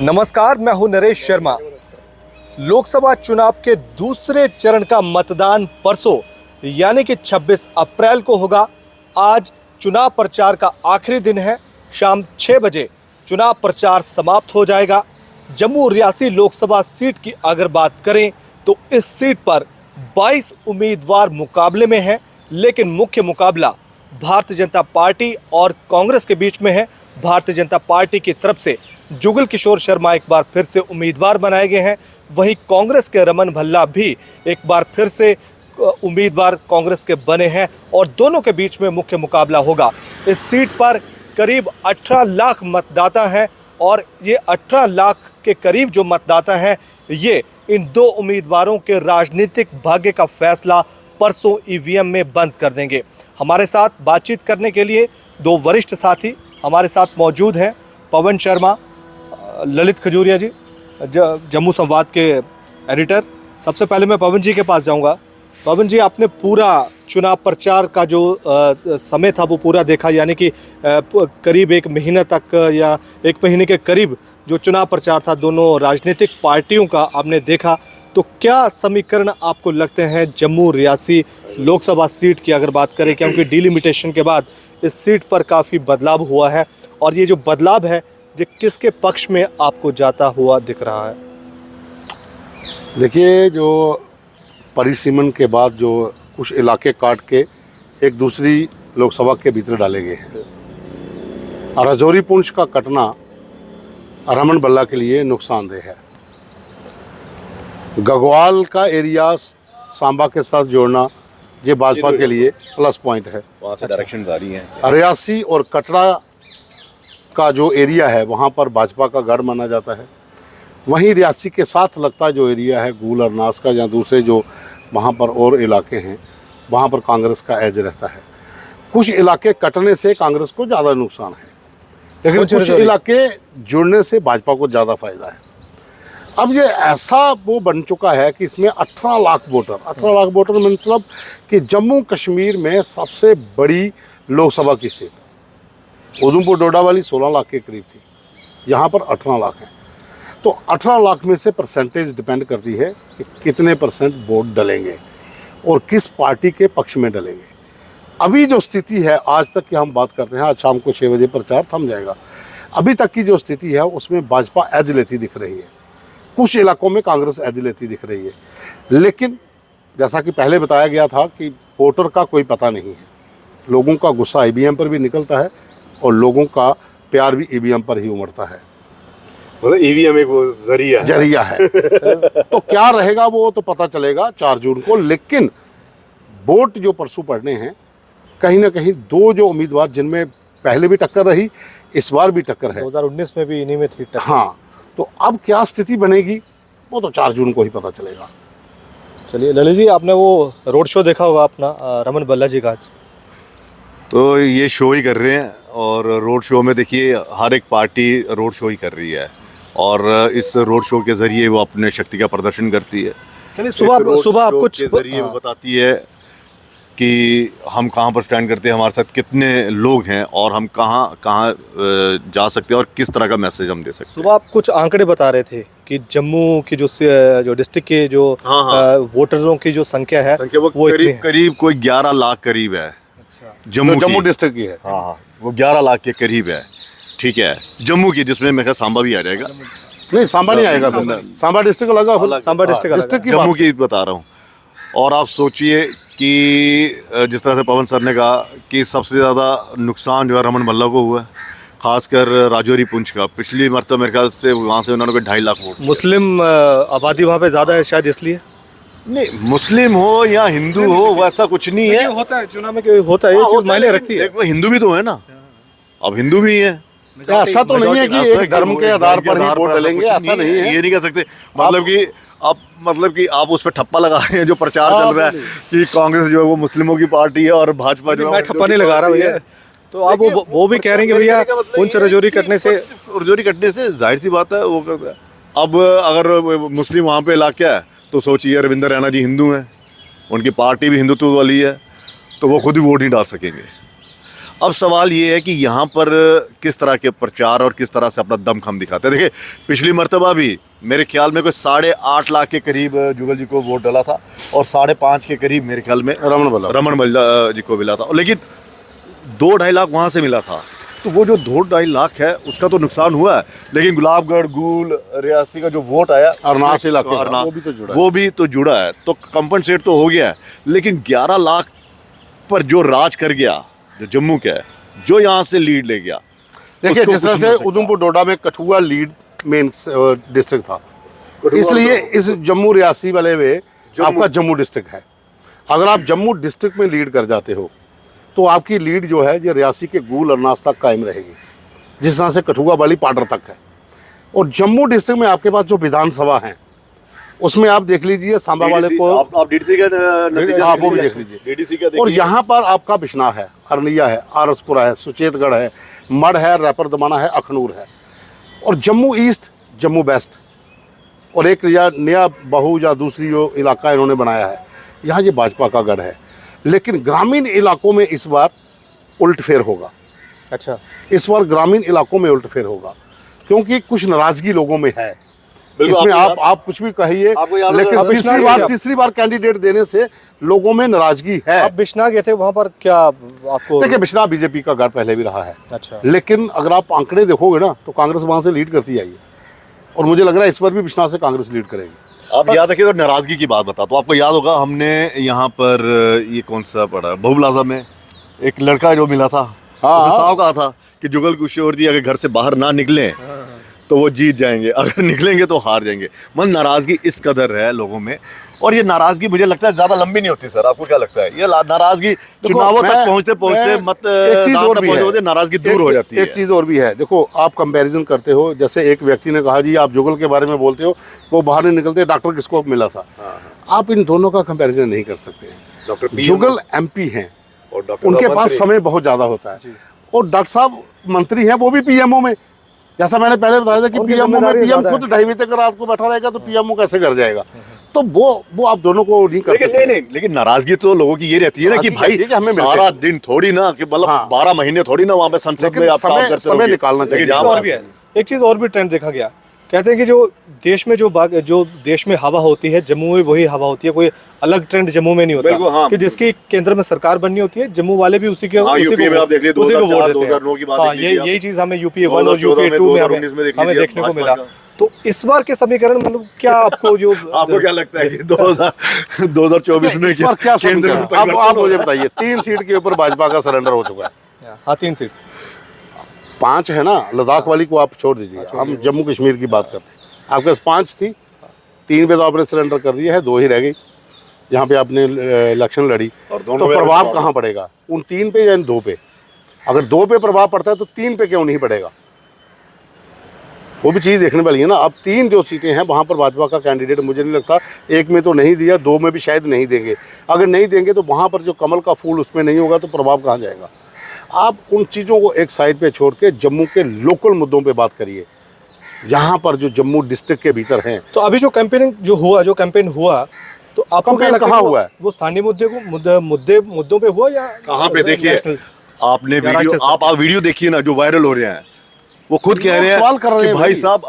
नमस्कार, मैं हूं नरेश शर्मा। लोकसभा चुनाव के दूसरे चरण का मतदान परसों यानी कि 26 अप्रैल को होगा। आज चुनाव प्रचार का आखिरी दिन है। शाम 6 बजे चुनाव प्रचार समाप्त हो जाएगा। जम्मू रियासी लोकसभा सीट की अगर बात करें तो इस सीट पर 22 उम्मीदवार मुकाबले में हैं, लेकिन मुख्य मुकाबला भारतीय जनता पार्टी और कांग्रेस के बीच में है। भारतीय जनता पार्टी की तरफ से जुगल किशोर शर्मा एक बार फिर से उम्मीदवार बनाए गए हैं, वहीं कांग्रेस के रमन भल्ला भी एक बार फिर से उम्मीदवार कांग्रेस के बने हैं और दोनों के बीच में मुख्य मुकाबला होगा। इस सीट पर करीब 18 लाख मतदाता हैं और ये 18 लाख के करीब जो मतदाता हैं ये इन दो उम्मीदवारों के राजनीतिक भाग्य का फैसला परसों ईवीएम में बंद कर देंगे। हमारे साथ बातचीत करने के लिए दो वरिष्ठ साथी हमारे साथ मौजूद हैं। पवन शर्मा, ललित खजूरिया जी, जम्मू संवाद के एडिटर। सबसे पहले मैं पवन जी के पास जाऊंगा। पवन जी, आपने पूरा चुनाव प्रचार का जो समय था वो पूरा देखा, यानी कि करीब एक महीने तक या एक महीने के करीब जो चुनाव प्रचार था दोनों राजनीतिक पार्टियों का आपने देखा, तो क्या समीकरण आपको लगते हैं जम्मू रियासी लोकसभा सीट की अगर बात करें, क्योंकि डिलिमिटेशन के बाद इस सीट पर काफ़ी बदलाव हुआ है और ये जो बदलाव है ये किसके पक्ष में आपको जाता हुआ दिख रहा है? देखिए, जो परिसीमन के बाद जो कुछ इलाके काट के एक दूसरी लोकसभा के भीतर डाले गए हैं, राजौरी पुंछ का कटना रमन भल्ला के लिए नुकसानदेह है। गगवाल का एरिया सांबा के साथ जोड़ना ये भाजपा के लिए प्लस पॉइंट है। वहाँ से डायरेक्शन आ रही हैं। रियासी और कटरा का जो एरिया है वहाँ पर भाजपा का गढ़ माना जाता है। वहीं रियासी के साथ लगता जो एरिया है गूल अरनास का या दूसरे जो वहाँ पर और इलाके हैं वहाँ पर कांग्रेस का एज रहता है। कुछ इलाके कटने से कांग्रेस को ज़्यादा नुकसान है, लेकिन कुछ इलाके जुड़ने से भाजपा को ज़्यादा फायदा है। अब ये ऐसा वो बन चुका है कि इसमें 18 लाख वोटर मतलब कि जम्मू कश्मीर में सबसे बड़ी लोकसभा की सीट उधमपुर डोडा वाली 16 लाख के करीब थी, यहाँ पर 18 लाख है। तो 18 लाख में से परसेंटेज डिपेंड करती है कि कितने परसेंट वोट डलेंगे और किस पार्टी के पक्ष में डलेंगे। अभी जो स्थिति है आज तक की हम बात करते हैं, आज शाम को 6 बजे प्रचार थम जाएगा। अभी तक की जो स्थिति है उसमें भाजपा एज लेती दिख रही है, कुछ इलाकों में कांग्रेस एज लेती दिख रही है, लेकिन जैसा कि पहले बताया गया था कि वोटर का कोई पता नहीं है। लोगों का गुस्सा ईवीएम पर भी निकलता है और लोगों का प्यार भी ईवीएम पर ही उमड़ता है। मतलब ईवीएम एक वो जरिया है। तो क्या रहेगा वो तो पता चलेगा 4 जून को, लेकिन वोट जो परसों पड़ने हैं कहीं ना कहीं दो जो उम्मीदवार जिनमें पहले भी टक्कर रही, इस बार भी टक्कर है, 2019 में भी इन्हीं में थी टक्कर। हाँ, तो अब क्या स्थिति बनेगी वो तो 4 जून को ही पता चलेगा। चलिए ललित जी, आपने वो रोड शो देखा होगा अपना रमन भल्ला जी का आज। तो ये शो ही कर रहे हैं और रोड शो में देखिए हर एक पार्टी रोड शो ही कर रही है और इस रोड शो के ज़रिए वो अपने शक्ति का प्रदर्शन करती है। चलिए सुबह कुछ के ज़रिए वो बताती है कि हम कहाँ पर स्टैंड करते हैं, हमारे साथ कितने लोग हैं और हम कहाँ जा सकते हैं और किस तरह का मैसेज हम दे सकते हैं। सुबह आप कुछ आंकड़े बता रहे थे कि जम्मू की जो डिस्ट्रिक्ट के जो वोटरों की जो संख्या है वो करीब कोई 11 लाख करीब है। जम्मू डिस्ट्रिक्ट की है। हाँ, वो 11 लाख के करीब है। ठीक है, जम्मू की, जिसमें मेरा सांबा भी आ जाएगा। नहीं, सांबा नहीं आएगा, सांबा डिस्ट्रिक्ट अलग, सांबा डिस्ट्रिक्ट की जम्मू की बता रहा हूँ। और आप सोचिए कि जिस तरह से पवन सर ने कहा कि सबसे ज़्यादा नुकसान जो है रमन भल्ला को हुआ है, खासकर राजौरी पुंछ का। पिछली मरतबा मेरे ख्याल से वहाँ से उन्होंने 2.5 लाख वोट। मुस्लिम आबादी वहाँ पे ज़्यादा है शायद, इसलिए। नहीं, मुस्लिम हो या हिंदू हो वैसा कुछ नहीं है। होता है चुनाव में, होता है, ये चीज़ मायने रखती है। वो हिंदू भी तो है ना, अब हिंदू भी है। ऐसा तो नहीं है कि एक धर्म के आधार पर ही वोट डालेंगे, ऐसा नहीं है। ये नहीं कह सकते। मतलब कि आप उस पर ठप्पा लगा रहे हैं जो प्रचार चल रहा है कि कांग्रेस जो है वो मुस्लिमों की पार्टी है और भाजपा जो है। मैं ठप्पा नहीं लगा रहा भैया, तो आप वो भी कह रहे हैं कि भैया पुंछ राजौरी कटने से जाहिर सी बात है वो करता है। अब अगर मुस्लिम वहाँ पे इलाका है तो सोचिए रविंद्र रैना जी हिंदू हैं, उनकी पार्टी भी हिंदुत्व वाली है, तो वो खुद ही वोट नहीं डाल सकेंगे। अब सवाल ये है कि यहाँ पर किस तरह के प्रचार और किस तरह से अपना दमखम दिखाते हैं। देखिए, पिछली मर्तबा भी मेरे ख्याल में कोई 8.5 लाख के करीब जुगल जी को वोट डाला था और 5.5 के करीब मेरे ख्याल में रमन भल्ला जी को मिला था, लेकिन 2-2.5 लाख वहाँ से मिला था। तो वो जो 2-2.5 लाख है उसका तो नुकसान हुआ है, लेकिन गुलाबगढ़, गूल, रियासी का जो वोट आया अरनास इलाके का, अरनास, वो भी तो जुड़ा है, तो कंपनसेट तो हो गया है। लेकिन 11 लाख पर जो राज कर गया, जो जम्मू का है, जो यहाँ से लीड ले गया, देखिए जिस तरह से उधमपुर डोडा में कठुआ लीड मेन डिस्ट्रिक्ट था, इसलिए इस जम्मू रियासी वाले में आपका जम्मू डिस्ट्रिक्ट है। अगर आप जम्मू डिस्ट्रिक्ट में लीड कर जाते हो तो आपकी लीड जो है ये रियासी के गूल अरनास तक कायम रहेगी, जिस तरह से कठुआ वाली पाडर तक है। और जम्मू डिस्ट्रिक्ट में आपके पास जो विधानसभा है उसमें आप देख लीजिए, सांबा वाले को आप डीडीसी का नतीजा आप वो भी देख लीजिए, डीडीसी का देखिए। और यहाँ पर आपका बिश्नाह है, अरनिया है, आरसपुरा है, सुचेतगढ़ है, मढ़ है, रैपर दमाना है, अखनूर है। और जम्मू ईस्ट, जम्मू वेस्ट और एक नया बहु या दूसरी जो इलाका इन्होंने बनाया है, यहाँ ये भाजपा का गढ़ है। लेकिन ग्रामीण इलाकों में इस बार उल्टफेर होगा। अच्छा, इस बार ग्रामीण इलाकों में उल्टफेर होगा क्योंकि कुछ नाराजगी लोगों में है। इसमें आप कुछ भी कहिए, लेकिन तीसरी बार कैंडिडेट देने से लोगों में नाराजगी है। आप बिश्नाह गए थे, वहाँ पर क्या आपको? देखिए, बिश्नाह बीजेपी का गढ़ पहले भी रहा है। अच्छा, लेकिन अगर आप आंकड़े देखोगे ना तो कांग्रेस वहां से लीड करती आई है, और मुझे लग रहा है इस बार भी बिश्नाह से कांग्रेस लीड करेगी। आप याद रखिए, तो नाराजगी की बात बता, तो आपको याद होगा हमने यहाँ पर ये कौन सा पड़ा, बहु प्लाजा में एक लड़का जो मिला था, साहब कहा था कि जुगल किशोर जी अगर घर से बाहर ना निकले तो वो जीत जाएंगे, अगर निकलेंगे तो हार जाएंगे। मन नाराजगी इस कदर है लोगों में, और ये नाराजगी मुझे लगता है ज्यादा लंबी नहीं होती। सर, आपको क्या लगता है? ये नाराजगी चुनावों तक पहुंचते पहुंचते नाराजगी दूर हो जाती है। एक चीज और भी है, देखो आप कंपैरिजन करते हो, जैसे एक व्यक्ति ने कहा जी आप जुगल के बारे में बोलते हो, वो बाहर नहीं निकलते, डॉक्टर किसको मिला था। आप इन दोनों का कंपैरिजन नहीं कर सकते। जुगल MP हैं और उनके पास समय बहुत ज्यादा होता है, और डॉक्टर साहब मंत्री हैं, वो भी PMO में। जैसा मैंने पहले बताया था कि PMO में PM खुद 2:30 बजे तक रात को बैठा रहेगा तो PMO कैसे कर जाएगा। तो वो आप दोनों को नहीं कर सकते। नहीं, लेकिन नाराजगी तो लोगों की ये रहती है ना कि भाई सारा दिन थोड़ी ना, कि मतलब 12 महीने थोड़ी ना वहाँ पे संसद में आप काम करते समय निकालना चाहिए। और भी है, एक चीज और भी ट्रेंड देखा गया, कहते हैं कि जो देश में जो देश में हवा होती है, जम्मू में वही हवा होती है, कोई अलग ट्रेंड जम्मू में नहीं होता। हाँ, कि जिसकी केंद्र में सरकार बननी होती है, जम्मू वाले भी उसी को वोट देते हैं। यही चीज हमें UP 1 और UP 2 में हमें देखने को मिला। तो इस बार के समीकरण मतलब क्या आपको क्या लगता है कि 2024 में क्या केंद्र में? आप मुझे बताइए, 3 सीट के ऊपर भाजपा का सरेंडर हो चुका है। हाँ, 3 सीट, 5 है ना, लद्दाख वाली को आप छोड़ दीजिए, हम जम्मू कश्मीर की बात करते हैं। आपके पास 5 थी, 3 पे तो आपने सरेंडर कर दिया है, 2 ही रह गई जहाँ पे आपने इलेक्शन लड़ी। तो प्रभाव कहाँ पड़ेगा उन 3 पे या इन 2 पे? अगर 2 पे प्रभाव पड़ता है तो 3 पे क्यों नहीं पड़ेगा? वो भी चीज़ देखने वाली है ना। अब 3 जो सीटें हैं वहाँ पर भाजपा का कैंडिडेट मुझे नहीं लगता, 1 में तो नहीं दिया, 2 में भी शायद नहीं देंगे। अगर नहीं देंगे तो वहाँ पर जो कमल का फूल उसमें नहीं होगा तो प्रभाव कहाँ जाएगा? आप उन चीज़ों को एक साइड पे छोड़ के जम्मू के लोकल मुद्दों पे बात करिए, यहाँ पर जो जम्मू डिस्ट्रिक्ट के भीतर हैं। तो अभी जो कैंपेन हुआ तो आपको क्या लगता कहाँ हुआ है? वो स्थानीय मुद्दों पे हुआ या कहाँ पे? देखिए, आपने वीडियो देखिए ना, जो वायरल हो रहे हैं, वो खुद कह रहे हैं कि भाई साहब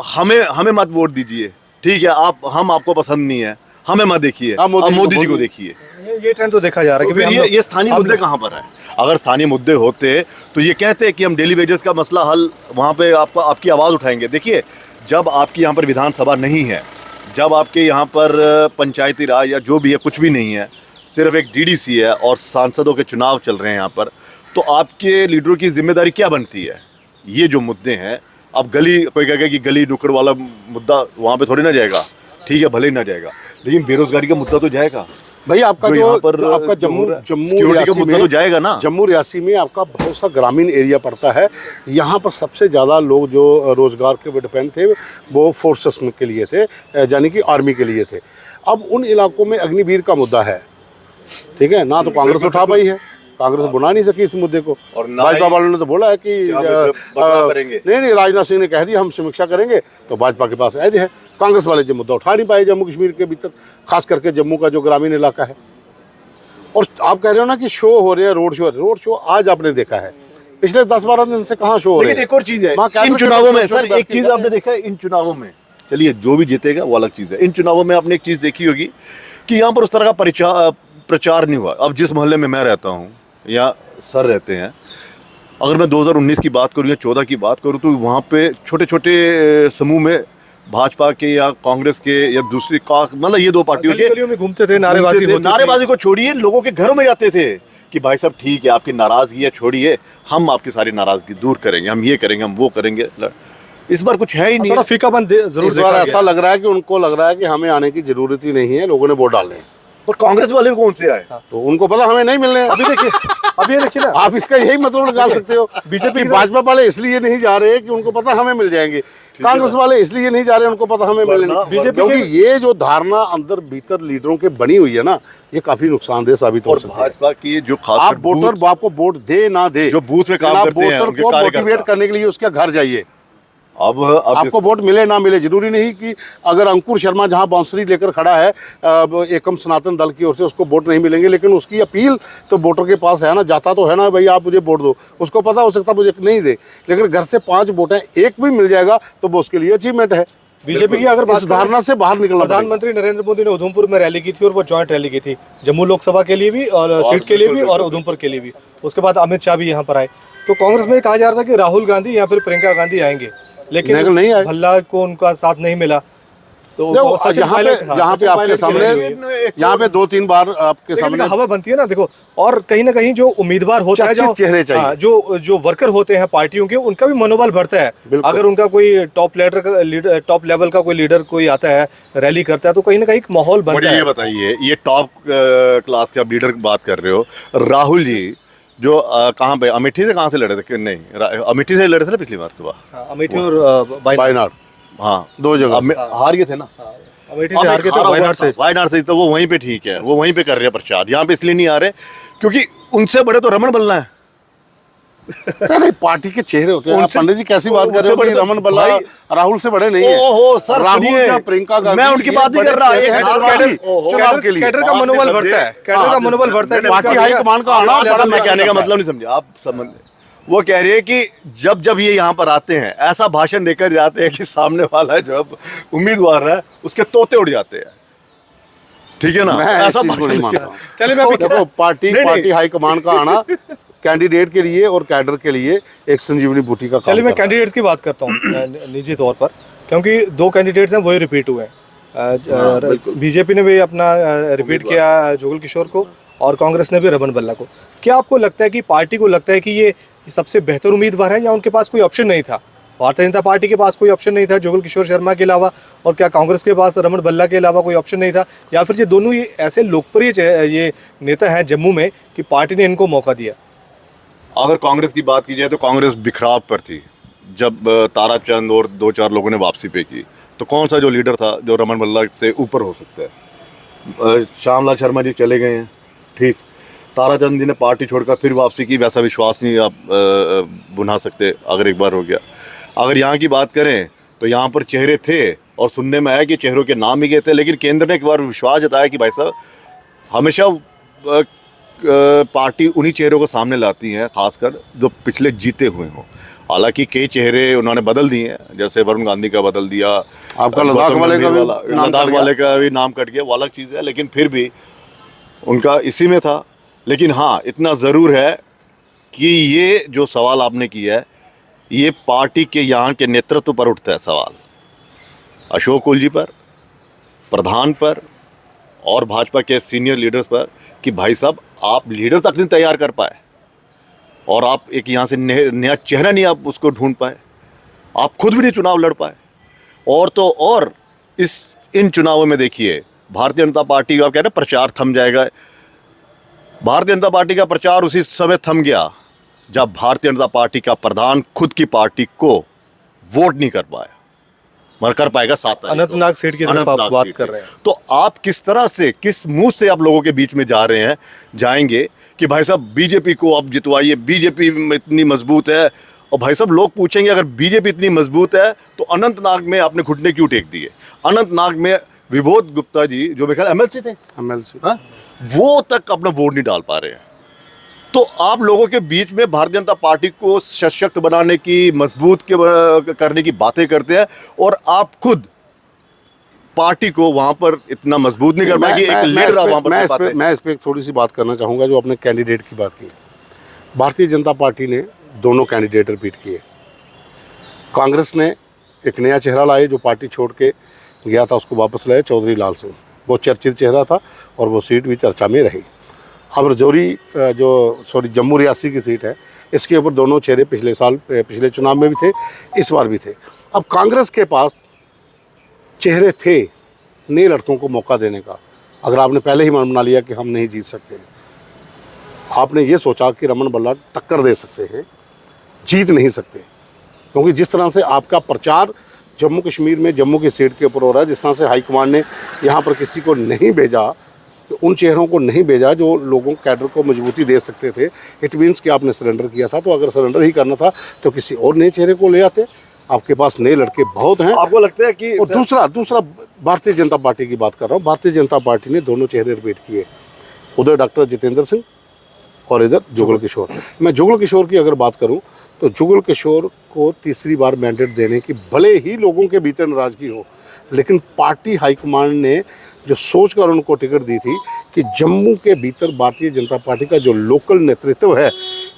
हमें मत वोट दीजिए, ठीक है, हम आपको पसंद नहीं है, हमें मत देखिए, आप मोदी जी को देखिए। ये ट्रेंड तो देखा जा रहा है कि ये स्थानीय मुद्दे कहाँ पर है? अगर स्थानीय मुद्दे होते तो ये कहते कि हम डेली वेजेस का मसला हल वहाँ पे आपकी आवाज़ उठाएंगे। देखिए, जब आपकी यहाँ पर विधानसभा नहीं है, जब आपके यहाँ पर पंचायती राज या जो भी है कुछ भी नहीं है, सिर्फ एक DDC है और सांसदों के चुनाव चल रहे हैं यहाँ पर, तो आपके लीडरों की जिम्मेदारी क्या बनती है? ये जो मुद्दे हैं, अब कोई कहेगा कि गली नुक्कड़ वाला मुद्दा वहाँ पे थोड़ी ना जाएगा, ठीक है, भले ही ना जाएगा, लेकिन बेरोजगारी का मुद्दा तो जाएगा भाई। आपका आपका जम्मू का मुद्दा तो जाएगा ना। जम्मू रियासी में आपका बहुत सा ग्रामीण एरिया पड़ता है। यहाँ पर सबसे ज़्यादा लोग जो रोजगार के डिपेंड थे वो फोर्सेस के लिए थे, यानी कि आर्मी के लिए थे। अब उन इलाकों में अग्निवीर का मुद्दा है, ठीक है ना, तो कांग्रेस उठा पाई है, कांग्रेस बुला नहीं सकी इस मुद्दे को। भाजपा वालों ने तो बोला है कि नहीं, राजनाथ सिंह ने कह दिया हम समीक्षा करेंगे, तो भाजपा के पास ऐज है। कांग्रेस वाले जो मुद्दा उठा नहीं पाए जम्मू कश्मीर के भीतर, खास करके जम्मू का जो ग्रामीण इलाका है। और आप कह रहे हो ना कि शो हो रहे हैं, रोड शो आज आपने देखा है पिछले 10-12 दिन से कहाँ शो हो रहे लेकिन एक और चीज है, वहाँ इन कैबिनेट चुनावों में के सर एक चीज आपने देखा है, इन चुनावों में चलिए जो भी जीतेगा वो अलग चीज है, इन चुनावों में आपने एक चीज देखी होगी कि यहाँ पर उस तरह का प्रचार नहीं हुआ। अब जिस मोहल्ले में मैं रहता हूँ या सर रहते हैं, अगर मैं 2019 की बात करूँ या 14 की बात करूँ तो वहाँ पे छोटे छोटे समूह में भाजपा के या कांग्रेस के या दूसरी का मतलब ये दो पार्टियों के गलियों में घूमते थे, नारेबाजी होती थी। नारेबाजी को छोड़िए, लोगों के घरों में जाते थे कि भाई साहब ठीक है, आपकी नाराजगी है छोड़िए, हम आपकी सारी नाराजगी दूर करेंगे, हम ये करेंगे, हम वो करेंगे। इस बार कुछ है ही नहीं। थोड़ा फीकापन जरूर इस बार देखा ऐसा गया। लग रहा है कि उनको लग रहा है कि हमें आने की जरूरत ही नहीं है, लोगों ने वोट डालने हैं। और कांग्रेस वाले कौन से आए? तो उनको पता हमें नहीं मिलने हैं। अभी देखिए, अभी ये देखिए ना, आप इसका यही मतलब निकाल सकते हो। बीजेपी कि भाजपा वाले इसलिए नहीं जा रहे कि उनको पता हमें मिल जाएंगे, कांग्रेस वाले इसलिए नहीं जा रहे उनको पता हमें मिलने नहीं। बीजेपी क्योंकि ये जो धारणा अंदर भीतर लीडरों के बनी हुई है ना, ये काफी नुकसानदेह साबित हो और सकती है। भाजपा की जो खास आप वोटर आपको वोट दे ना दे, जो बूथ में काम आप करते हैं, वोटर उनके को कार्यकर्ता। मोटिवेट करने के लिए उसके घर जाइए। अब आपको वोट मिले ना मिले, जरूरी नहीं कि अगर अंकुर शर्मा जहां बांसुरी लेकर खड़ा है एकम सनातन दल की ओर से, उसको वोट नहीं मिलेंगे, लेकिन उसकी अपील तो वोटर के पास है ना, जाता तो है ना, भाई आप मुझे वोट दो। उसको पता हो सकता मुझे नहीं दे, लेकिन घर से 5 वोट है, एक भी मिल जाएगा तो वो उसके लिए अचीवमेंट है। बीजेपी की अगर बात इस धारणा से बाहर निकलना पड़ेगा। प्रधानमंत्री नरेंद्र मोदी ने उधमपुर में रैली की थी और वो जॉइंट रैली की थी, जम्मू लोकसभा के लिए भी और सीट के लिए भी और उधमपुर के लिए भी। उसके बाद अमित शाह भी यहाँ पर आए। तो कांग्रेस में कहा जा रहा था कि राहुल गांधी या फिर प्रियंका गांधी आएंगे, लेकिन नहीं आए। भल्ला को उनका साथ नहीं मिला। तो सचिन यहाँ पे पायलट, हाँ, यहाँ पे सचिन आपके पायलट की सामने, रैली हुई। यहाँ पे 2-3 बार आपके लेकिन सामने हवा बनती है ना, देखो। और कहीं ना कहीं जो उम्मीदवार होता है, चर्चित चेहरे चाहिए। हाँ, जो वर्कर होते हैं पार्टियों के, उनका भी मनोबल बढ़ता है। बिल्कुल। अगर उनका कोई टॉप लेवल का कोई लीडर कोई आता है, रैली करता है, तो कहीं ना कहीं एक माहौल बनता मुझे है। ये बताइए, ये टॉप क्लास के आप लीडर की बात कर रहे हो, राहुल जी जो कहाँ पे अमेठी से कहाँ से लड़े थे कि नहीं, अमेठी से लड़े थे ना पिछली बार तो हाँ, अमेठी और वायनाड, हाँ 2 जगह हार गए थे ना। अमेठी से हार के तो वायनाड से तो वो वहीं पे ठीक है, वो वहीं पे कर रहे हैं प्रचार। यहाँ पे इसलिए नहीं आ रहे क्योंकि उनसे बड़े तो रमन बल्ला है। नहीं, पार्टी के चेहरे होते हैं। आप उनसे- पंडित जी कैसी बात कर रहे हो उनसे कि बड़े रमन बल्ला भाई- राहुल से बड़े नहीं है। ओहो सर, राहुल सुनिए, या प्रियंका गांधी, मैं उनकी ये बात नहीं बड़े कर रहा, चेहरे एक हैं चुनाव के लिए। कैडर का मनोबल बढ़ता है, कैडर का मनोबल बढ़ता है। पार्टी हाईकमान का आना बड़ा मैं कहने का मतलब नहीं समझे आप। समझ वो कह रही है कि जब जब ये यहाँ पर आते हैं ऐसा भाषण देकर जाते हैं कि सामने वाला जो उम्मीदवार है उसके तोते उड़ जाते हैं, ठीक है ना। मैं इस ऐसा चीज को नहीं भाषण मानता हूं। चलिए मैं अभी देखो, पार्टी नहीं। हाईकमान का आना कैंडिडेट के लिए और कैडर के लिए एक संजीवनी बूटी का काम चलिए मैं करता है। कैंडिडेट्स की बात करता हूँ निजी तौर पर, क्योंकि 2 कैंडिडेट्स हैं, वही रिपीट हुए हैं। बीजेपी ने भी अपना रिपीट किया जुगल किशोर को, और कांग्रेस ने भी रमन बल्ला को। क्या आपको लगता है कि पार्टी को लगता है कि ये सबसे बेहतर उम्मीदवार है, या उनके पास कोई ऑप्शन नहीं था? भारतीय जनता पार्टी के पास कोई ऑप्शन नहीं था जुगल किशोर शर्मा के अलावा, और क्या कांग्रेस के पास रमन बल्ला के अलावा कोई ऑप्शन नहीं था? या फिर ये दोनों ही ऐसे लोकप्रिय ये नेता हैं जम्मू में कि पार्टी ने इनको मौका दिया? अगर कांग्रेस की बात की जाए तो कांग्रेस बिखराव पर थी। जब ताराचंद और 2-4 लोगों ने वापसी पे की, तो कौन सा जो लीडर था जो रमन बल्ला से ऊपर हो सकता है? श्यामलाल शर्मा जी चले गए हैं, ठीक। ताराचंद जी ने पार्टी छोड़कर फिर वापसी की, वैसा विश्वास नहीं आप बुना सकते अगर एक बार हो गया। अगर यहाँ की बात करें तो यहाँ पर चेहरे थे, और सुनने में आया कि चेहरों के नाम भी गए थे, लेकिन केंद्र ने एक बार विश्वास जताया कि भाई साहब हमेशा पार्टी उन्हीं चेहरों को सामने लाती है, खासकर जो पिछले जीते हुए हों। हालांकि कई चेहरे उन्होंने बदल दिए हैं, जैसे वरुण गांधी का बदल दिया, आपका लद्दाख गौतम वाले का गंभीर भी वाला- नाम लद्दाख कट वाले का भी नाम कट गया, वो अलग चीज़ है, लेकिन फिर भी उनका इसी में था। लेकिन हाँ, इतना ज़रूर है कि ये जो सवाल आपने किया है, ये पार्टी के यहाँ के नेतृत्व पर उठता है सवाल, अशोक उलजी पर, प्रधान पर, और भाजपा के सीनियर लीडर्स पर, कि भाई साहब आप लीडर तक नहीं तैयार कर पाए, और आप एक यहाँ से नया चेहरा नहीं आप उसको ढूंढ पाए, आप खुद भी नहीं चुनाव लड़ पाए। और तो और इन चुनावों में देखिए, भारतीय जनता पार्टी का, आप कह रहे हैं प्रचार थम जाएगा, भारतीय जनता पार्टी का प्रचार उसी समय थम गया जब भारतीय जनता पार्टी का प्रधान खुद की पार्टी को वोट नहीं कर पाया, मगर कर पाएगा 7 तारीख को। अनंतनाग सीट की तरफ आप अनंतनाग बात सीट कर की। रहे हैं। तो आप किस तरह से, किस मुंह से आप लोगों के बीच में जा रहे हैं, जाएंगे कि भाई साहब बीजेपी को आप जितवाइए, बीजेपी में इतनी मजबूत है। और भाई साहब लोग पूछेंगे अगर बीजेपी इतनी मजबूत है तो अनंतनाग में आपने घुटने क्यों टेक दिए? अनंतनाग में विभोद गुप्ता जी जो मेरे ख्याल MLC थे, MLC हाँ, वो तक अपना वोट नहीं डाल पा रहे हैं। तो आप लोगों के बीच में भारतीय जनता पार्टी को सशक्त बनाने की, मजबूत करने की बातें करते हैं, और आप खुद पार्टी को वहां पर इतना मजबूत नहीं कर पाएगी। एक लीडर आप वहां पर मैं इस पे एक थोड़ी सी बात करना चाहूँगा। जो आपने कैंडिडेट की बात की, भारतीय जनता पार्टी ने दोनों कैंडिडेट रिपीट किए। कांग्रेस ने एक नया चेहरा लाए, जो पार्टी छोड़ के गया था उसको वापस लाए, चौधरी लाल सिंह। वो चर्चित चेहरा था और वो सीट भी चर्चा में रही। अब जम्मू रियासी की सीट है, इसके ऊपर दोनों चेहरे पिछले चुनाव में भी थे, इस बार भी थे। अब कांग्रेस के पास चेहरे थे नए लड़कों को मौका देने का। अगर आपने पहले ही मन बना लिया कि हम नहीं जीत सकते, आपने ये सोचा कि रमन भल्ला टक्कर दे सकते हैं, जीत नहीं सकते, क्योंकि जिस तरह से आपका प्रचार जम्मू कश्मीर में जम्मू की सीट के ऊपर हो रहा है, जिस तरह से हाईकमान ने यहाँ पर किसी को नहीं भेजा, उन चेहरों को नहीं भेजा जो लोगों कैडर को मजबूती दे सकते थे, इट मीन्स कि आपने सरेंडर किया था। तो अगर सरेंडर ही करना था तो किसी और नए चेहरे को ले आते। आपके पास नए लड़के बहुत हैं। आपको लगता है कि और दूसरा भारतीय जनता पार्टी की बात कर रहा हूँ। भारतीय जनता पार्टी ने दोनों चेहरे रिपीट किए, उधर डॉक्टर जितेंद्र सिंह और इधर जुगल किशोर। मैं जुगल किशोर की अगर बात करूँ तो जुगल किशोर को तीसरी बार मैंडेट देने की भले ही लोगों के भीतर नाराजगी हो, लेकिन पार्टी हाईकमान ने जो सोच कर उनको टिकट दी थी कि जम्मू के भीतर भारतीय जनता पार्टी का जो लोकल नेतृत्व है,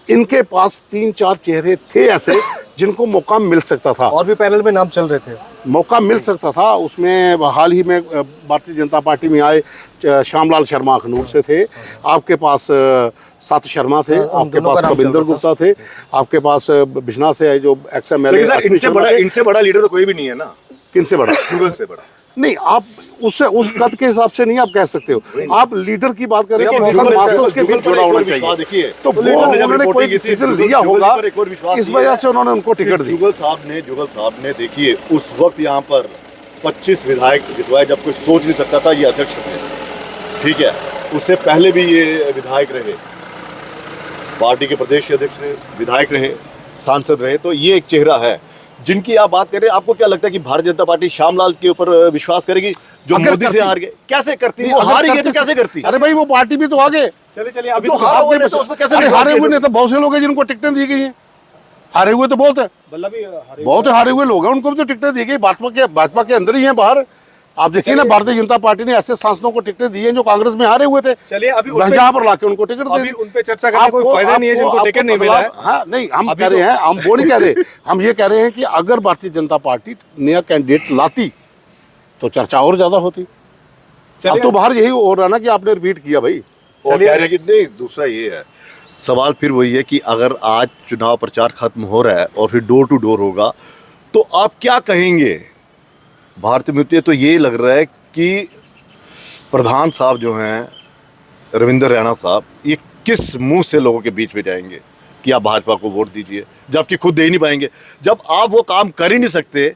इनके पास 3-4 चेहरे थे ऐसे जिनको मौका मिल सकता था, और भी पैनल में नाम चल रहे थे, मौका मिल सकता था। उसमें हाल ही में भारतीय जनता पार्टी में आए श्यामलाल शर्मा अखनूर से थे, आपके पास सात शर्मा थे, आपके पास कविंदर गुप्ता थे, आपके पास बिजनौर से आए जो XMLA। इनसे बड़ा लीडर तो कोई भी नहीं है ना। किनसे बड़ा? जुगल से बड़ा नहीं, आप उससे उस कद के हिसाब से नहीं आप कह सकते हो। आप लीडर की बात करें कि मास्टर्स के बीच जुड़ा होना चाहिए, तो वो उन्होंने कोई डिसीजन लिया होगा, इस वजह से उन्होंने उनको टिकट दी। जुगल साहब ने देखिए उस वक्त यहाँ पर 25 विधायक जितवाए, जब कोई सोच नहीं सकता था ये अध्यक्ष थे, ठीक है। उससे पहले भी ये विधायक रहे, पार्टी के प्रदेश अध्यक्ष रहे, विधायक रहे, सांसद रहे। तो ये एक चेहरा है जिनकी आप बात कर रहे हैं। आपको क्या लगता है कि भारतीय जनता पार्टी श्यामलाल के ऊपर विश्वास करेगी जो मोदी से हार गए? कैसे करती? वो हार ही गए तो कैसे करती? अरे भाई, वो पार्टी भी तो आगे। चलिए अभी जो हारे हुए ने तो उसमें कैसे हारे हुए नहीं तो बहुत से लोग हैं जिनको टिकटें दी गई हैं। हारे हुए तो बहुत है, बहुत हारे हुए लोग हैं, उनको भी तो टिकटें दी गई। भाजपा के अंदर ही हैं, बाहर आप देखिए ना, भारतीय जनता पार्टी ने ऐसे सांसदों को टिकटें दी हैं जो कांग्रेस में हारे हुए थे। चलिए अभी यहाँ पर लाके उनको टिकट अभी उन पे चर्चा करने का कोई फायदा नहीं है जिनको टिकट नहीं मिला है। हाँ, नहीं, हम कह रहे हैं, हम वो नहीं कह रहे, हम ये कह रहे हैं कि अगर भारतीय जनता पार्टी नया कैंडिडेट लाती तो चर्चा और ज्यादा होती। अब तो बाहर यही हो रहा ना कि आपने रिपीट किया भाई। चलिए नहीं, दूसरा ये है सवाल, फिर वही है कि अगर आज चुनाव प्रचार खत्म हो रहा है और फिर डोर टू डोर होगा तो आप क्या कहेंगे? भारतीय मुझे तो ये लग रहा है कि प्रधान साहब जो हैं रविंद्र रैना साहब, ये किस मुंह से लोगों के बीच में जाएंगे कि आप भाजपा को वोट दीजिए, जबकि खुद दे ही नहीं पाएंगे। जब आप वो काम कर ही नहीं सकते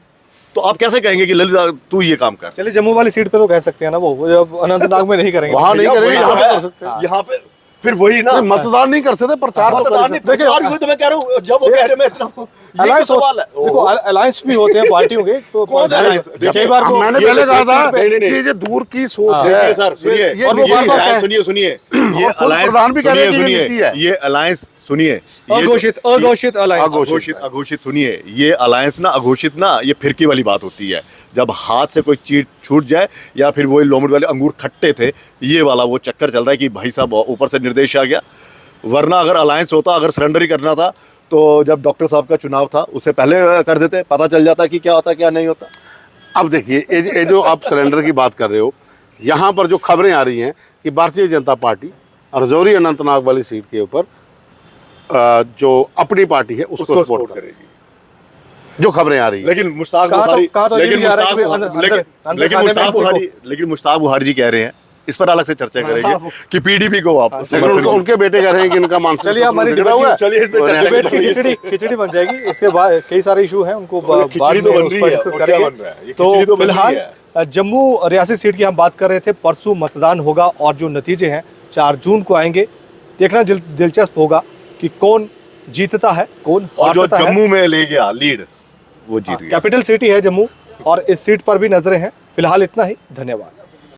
तो आप कैसे कहेंगे कि ललिता तू ये काम कर? चलिए जम्मू वाली सीट पे तो कह सकते हैं ना, वो जब अनंतनाग में नहीं करेंगे, वहाँ नहीं करेंगे, यहाँ पे कर सकते हैं। यहाँ पे फिर वही ना, मतदान नहीं कर सकते, प्रचार तो कर सकते। देखिए तो मैं कह रहा हूँ, जब वो कह रहे मैं इतना अलायंस सवाल है, देखो अलायंस भी होते हैं पार्टियों के, तो कई बार मैंने पहले कहा था कि ये दूर की सोच है सर। सुनिए, और वो बार-बार सुनिए ये प्रधान भी कह रहे हैं ये अलायंस सुनिए, अघोषित अलायंस, अघोषित सुनिए, ये अलायंस ना, अघोषित ना, ये फिरकी वाली बात होती है। जब हाथ से कोई चीज छूट जाए, या फिर वही लोमड़ वाले अंगूर खट्टे थे, ये वाला वो चक्कर चल रहा है कि भाई साहब ऊपर से निर्देश आ गया। वरना अगर अलायंस होता, अगर सरेंडर ही करना था तो जब डॉक्टर साहब का चुनाव था उससे पहले कर देते, पता चल जाता कि क्या होता क्या नहीं होता। अब देखिए, ये जो आप सरेंडर की बात कर रहे हो, यहाँ पर जो खबरें आ रही हैं कि भारतीय जनता पार्टी राजौरी अनंतनाग वाली सीट के ऊपर जो अपनी पार्टी है उसको सपोर्ट करेगी, जो खबरें आ रही है। लेकिन मुश्ताक बुखारी जी कह रहे हैं, इस पर अलग से चर्चा करेंगे कि पीडीपी को आप, उनके बेटे कह रहे हैं कि इनका मानसिक। चलिए हमारी डिबेट की खिचड़ी बन जाएगी। इसके बाद कई सारे इशू हैं, उनको बाद में उस पर डिस्कस करेंगे। तो फिलहाल जम्मू रियासी सीट की हम बात कर रहे थे। परसों मतदान होगा और जो नतीजे हैं 4 जून को आएंगे। देखना दिलचस्प होगा कि कौन जीतता है, कौन हारता है। जम्मू में ले गया लीड, वो जीत गया। कैपिटल सिटी है जम्मू, और इस सीट पर भी नजरें हैं। फिलहाल इतना ही, धन्यवाद।